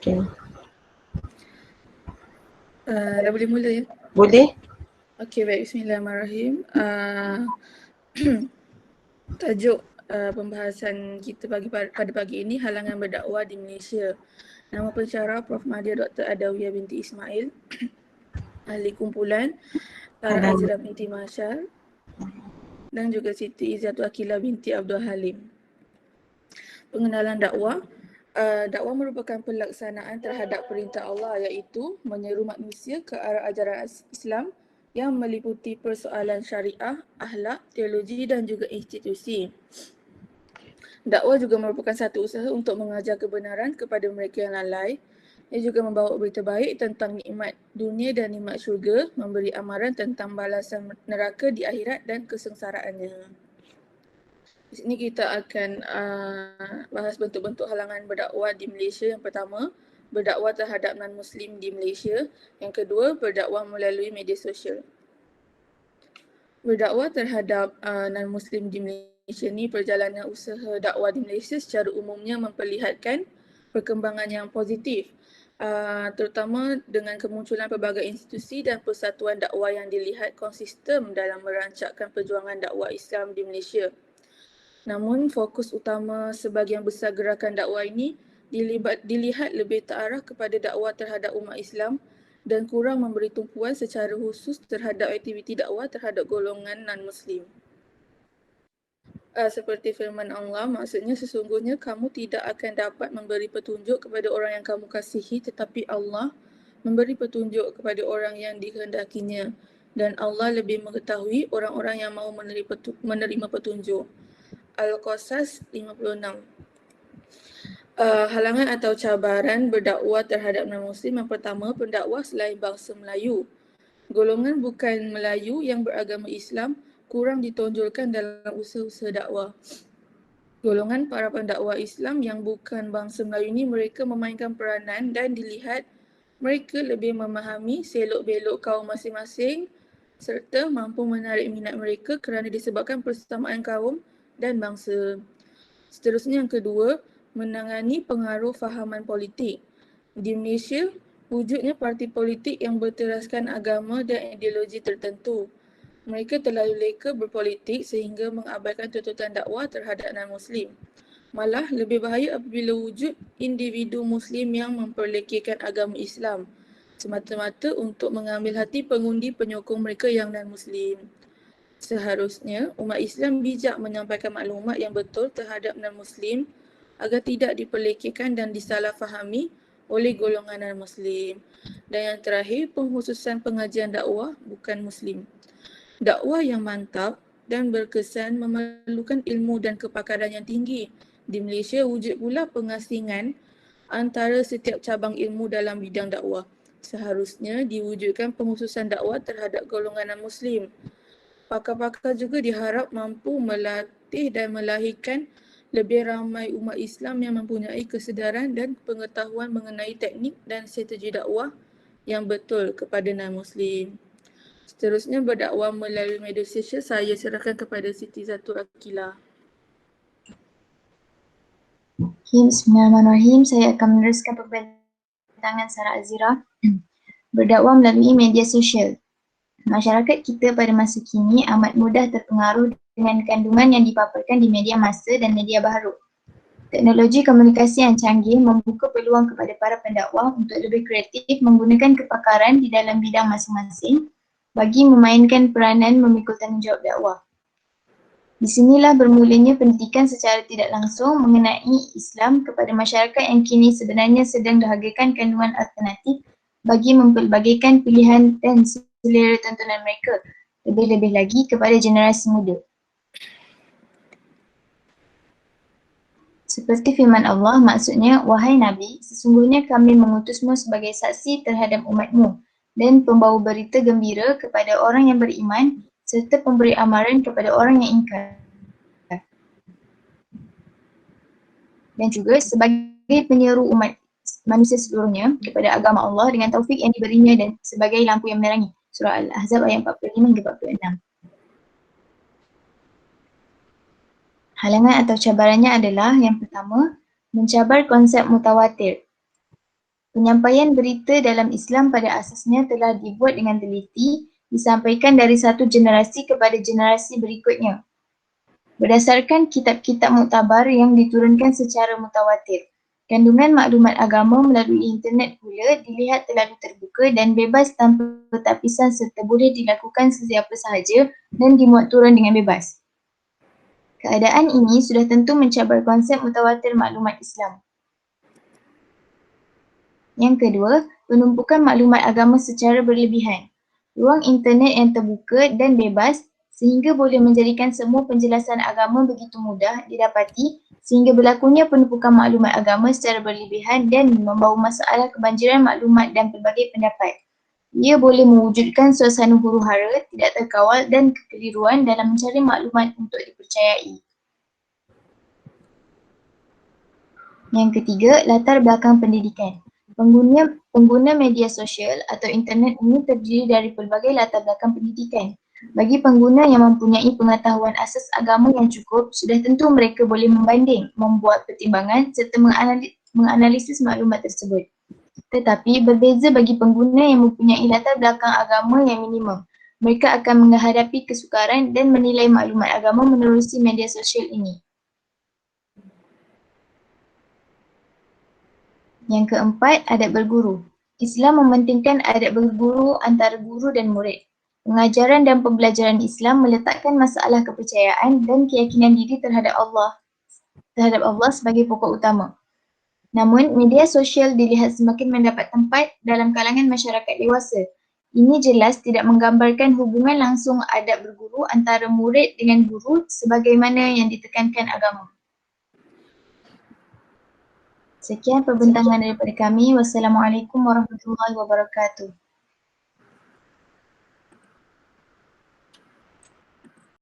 Okay. Dah boleh mula ya? Boleh? Okey, baik. Bismillahirrahmanirrahim. Tajuk pembahasan kita pada pagi ini, halangan berdakwah di Malaysia. Nama pensyarah Prof. Mahdia Dr. Adawiyah binti Ismail, ahli kumpulan Tara Azira binti Mashar dan juga Siti Izzatul Aqilah binti Abdul Halim. Pengenalan dakwah. Dakwah merupakan pelaksanaan terhadap perintah Allah, iaitu menyeru manusia ke arah ajaran Islam yang meliputi persoalan syariah, akhlak, teologi dan juga institusi. Dakwah juga merupakan satu usaha untuk mengajar kebenaran kepada mereka yang lalai. Ia juga membawa berita baik tentang nikmat dunia dan nikmat syurga, memberi amaran tentang balasan neraka di akhirat dan kesengsaraannya. Di sini kita akan bahas bentuk-bentuk halangan berdakwah di Malaysia. Yang pertama, berdakwah terhadap non-Muslim di Malaysia. Yang kedua, berdakwah melalui media sosial. Berdakwah terhadap non-Muslim di Malaysia ni, perjalanan usaha dakwah di Malaysia secara umumnya memperlihatkan perkembangan yang positif. Terutama dengan kemunculan pelbagai institusi dan persatuan dakwah yang dilihat konsisten dalam merancangkan perjuangan dakwah Islam di Malaysia. Namun fokus utama sebahagian besar gerakan dakwah ini dilihat lebih terarah kepada dakwah terhadap umat Islam dan kurang memberi tumpuan secara khusus terhadap aktiviti dakwah terhadap golongan non-Muslim. Seperti firman Allah, maksudnya sesungguhnya kamu tidak akan dapat memberi petunjuk kepada orang yang kamu kasihi, tetapi Allah memberi petunjuk kepada orang yang dikehendakinya, dan Allah lebih mengetahui orang-orang yang mahu menerima petunjuk. Al-Qasas 56. Halangan atau cabaran berdakwah terhadap non-Muslim. Yang pertama, pendakwah selain bangsa Melayu. Golongan bukan Melayu yang beragama Islam kurang ditonjolkan dalam usaha-usaha dakwah. Golongan para pendakwah Islam yang bukan bangsa Melayu ini, mereka memainkan peranan dan dilihat mereka lebih memahami selok-belok kaum masing-masing serta mampu menarik minat mereka kerana disebabkan persamaan kaum dan bangsa. Seterusnya, yang kedua, menangani pengaruh fahaman politik. Di Malaysia, wujudnya parti politik yang berteraskan agama dan ideologi tertentu. Mereka terlalu leka berpolitik sehingga mengabaikan tuntutan dakwah terhadap non-Muslim. Malah lebih bahaya apabila wujud individu Muslim yang memperlekehkan agama Islam semata-mata untuk mengambil hati pengundi penyokong mereka yang non-Muslim. Seharusnya umat Islam bijak menyampaikan maklumat yang betul terhadap non-Muslim agar tidak diperlekehkan dan disalahfahami oleh golongan non-Muslim. Dan yang terakhir, pengkhususan pengajian dakwah bukan Muslim. Dakwah yang mantap dan berkesan memerlukan ilmu dan kepakaran yang tinggi. Di Malaysia wujud pula pengasingan antara setiap cabang ilmu dalam bidang dakwah. Seharusnya diwujudkan pengkhususan dakwah terhadap golongan non-Muslim. Pakar-pakar juga diharap mampu melatih dan melahirkan lebih ramai umat Islam yang mempunyai kesedaran dan pengetahuan mengenai teknik dan strategi dakwah yang betul kepada non-Muslim. Seterusnya, berdakwah melalui media sosial, saya serahkan kepada Siti Izzatul Aqilah. Bismillahirrahmanirrahim. Saya akan meneruskan pembentangan Sarah Azira. Berdakwah melalui media sosial. Masyarakat kita pada masa kini amat mudah terpengaruh dengan kandungan yang dipaparkan di media massa dan media baharu. Teknologi komunikasi yang canggih membuka peluang kepada para pendakwah untuk lebih kreatif menggunakan kepakaran di dalam bidang masing-masing bagi memainkan peranan memikul tanggungjawab dakwah. Di sinilah bermulanya pendidikan secara tidak langsung mengenai Islam kepada masyarakat yang kini sebenarnya sedang dahagakan kandungan alternatif bagi mempelbagaikan pilihan dan selera tontonan mereka, lebih-lebih lagi kepada generasi muda. Seperti firman Allah, maksudnya, wahai Nabi, sesungguhnya kami mengutusmu sebagai saksi terhadap umatmu dan pembawa berita gembira kepada orang yang beriman serta pemberi amaran kepada orang yang ingkar. Dan juga sebagai penyeru umat manusia seluruhnya kepada agama Allah dengan taufik yang diberinya dan sebagai lampu yang menerangi. Surah Al-Ahzab ayat 45 hingga 46. Halangan atau cabarannya adalah yang pertama, mencabar konsep mutawatir. Penyampaian berita dalam Islam pada asasnya telah dibuat dengan teliti, disampaikan dari satu generasi kepada generasi berikutnya. Berdasarkan kitab-kitab muktabar yang diturunkan secara mutawatir. Kandungan maklumat agama melalui internet pula dilihat terlalu terbuka dan bebas tanpa tapisan serta boleh dilakukan sesiapa sahaja dan dimuat turun dengan bebas. Keadaan ini sudah tentu mencabar konsep mutawatir maklumat Islam. Yang kedua, penumpukan maklumat agama secara berlebihan. Ruang internet yang terbuka dan bebas sehingga boleh menjadikan semua penjelasan agama begitu mudah didapati sehingga berlakunya penumpukan maklumat agama secara berlebihan dan membawa masalah kebanjiran maklumat dan pelbagai pendapat. Ia boleh mewujudkan suasana huru-hara, tidak terkawal dan kekeliruan dalam mencari maklumat untuk dipercayai. Yang ketiga, latar belakang pendidikan. Pengguna media sosial atau internet ini terdiri dari pelbagai latar belakang pendidikan. Bagi pengguna yang mempunyai pengetahuan asas agama yang cukup, sudah tentu mereka boleh membanding, membuat pertimbangan serta menganalisis maklumat tersebut. Tetapi berbeza bagi pengguna yang mempunyai latar belakang agama yang minimum. Mereka akan menghadapi kesukaran dan menilai maklumat agama menerusi media sosial ini. Yang keempat, adab berguru. Islam mementingkan adab berguru antara guru dan murid. Pengajaran dan pembelajaran Islam meletakkan masalah kepercayaan dan keyakinan diri terhadap Allah sebagai pokok utama. Namun, media sosial dilihat semakin mendapat tempat dalam kalangan masyarakat dewasa. Ini jelas tidak menggambarkan hubungan langsung adab berguru antara murid dengan guru sebagaimana yang ditekankan agama. Sekian perbincangan daripada kami. Wassalamualaikum warahmatullahi wabarakatuh.